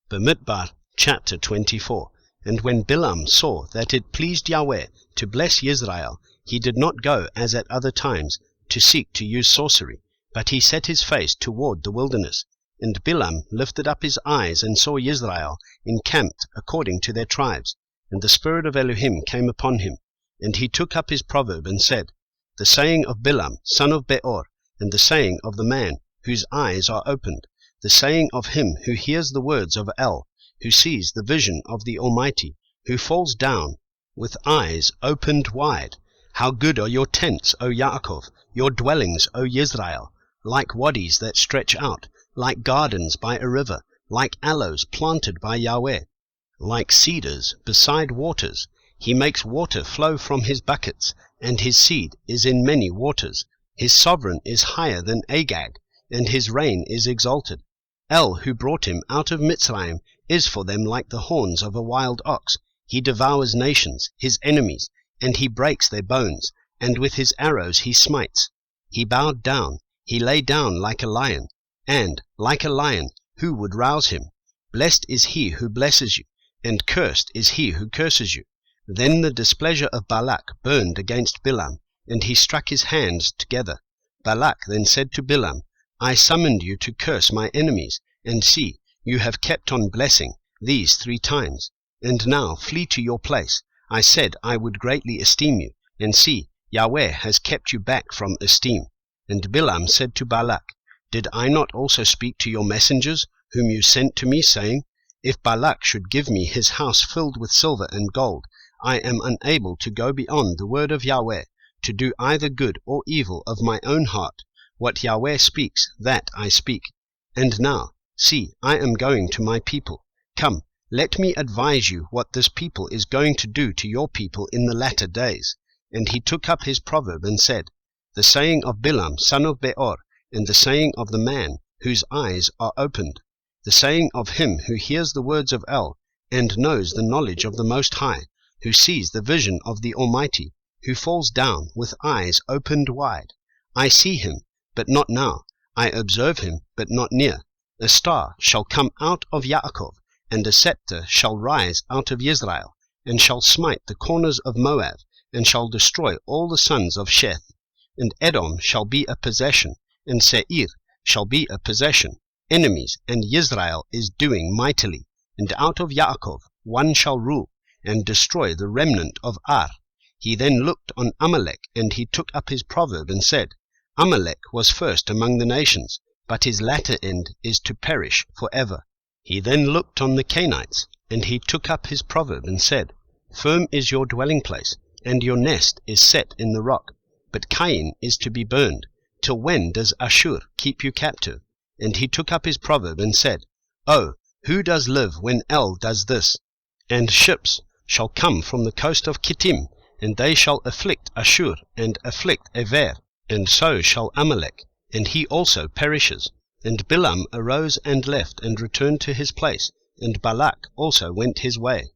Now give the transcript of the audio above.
Bemid chapter 24. And when Bilam saw that it pleased Yahweh to bless Israel, he did not go as at other times to seek to use sorcery, but he set his face toward the wilderness. And Bilam lifted up his eyes and saw Israel encamped according to their tribes. And the Spirit of Elohim came upon him. And he took up his proverb and said, The saying of Bilam, son of Beor, and the saying of the man whose eyes are opened, the saying of him who hears the words of El, who sees the vision of the Almighty, who falls down with eyes opened wide. How good are your tents, O Yaakov, your dwellings, O Israel, like wadis that stretch out, like gardens by a river, like aloes planted by Yahweh, like cedars beside waters. He makes water flow from his buckets, and his seed is in many waters. His sovereign is higher than Agag, and his reign is exalted. El, who brought him out of Mitzrayim, is for them like the horns of a wild ox. He devours nations, his enemies, and he breaks their bones, and with his arrows he smites. He bowed down, he lay down like a lion, and, like a lion, who would rouse him? Blessed is he who blesses you, and cursed is he who curses you. Then the displeasure of Balak burned against Bilam, and he struck his hands together. Balak then said to Bilam, I summoned you to curse my enemies, and see, you have kept on blessing these 3 times. And now flee to your place. I said I would greatly esteem you, and see, Yahweh has kept you back from esteem. And Bilam said to Balak, Did I not also speak to your messengers, whom you sent to me, saying, If Balak should give me his house filled with silver and gold, I am unable to go beyond the word of Yahweh, to do either good or evil of my own heart. What Yahweh speaks, that I speak. And now, see, I am going to my people. Come, let me advise you what this people is going to do to your people in the latter days. And he took up his proverb and said, The saying of Bilam, son of Beor, and the saying of the man whose eyes are opened, the saying of him who hears the words of El, and knows the knowledge of the Most High, who sees the vision of the Almighty, who falls down with eyes opened wide. I see him, but not now. I observe him, but not near. A star shall come out of Yaakov, and a scepter shall rise out of Israel, and shall smite the corners of Moab, and shall destroy all the sons of Sheth. And Edom shall be a possession, and Seir shall be a possession. Enemies, and Israel is doing mightily. And out of Yaakov one shall rule, and destroy the remnant of Ar. He then looked on Amalek, and he took up his proverb and said, Amalek was first among the nations, but his latter end is to perish for ever. He then looked on the Canaanites, and he took up his proverb and said, Firm is your dwelling place, and your nest is set in the rock, but Cain is to be burned. Till when does Ashur keep you captive? And he took up his proverb and said, Oh, who does live when El does this? And ships shall come from the coast of Kittim, and they shall afflict Ashur, and afflict Ever, and so shall Amalek, and he also perishes. And Bilam arose and left, and returned to his place, and Balak also went his way.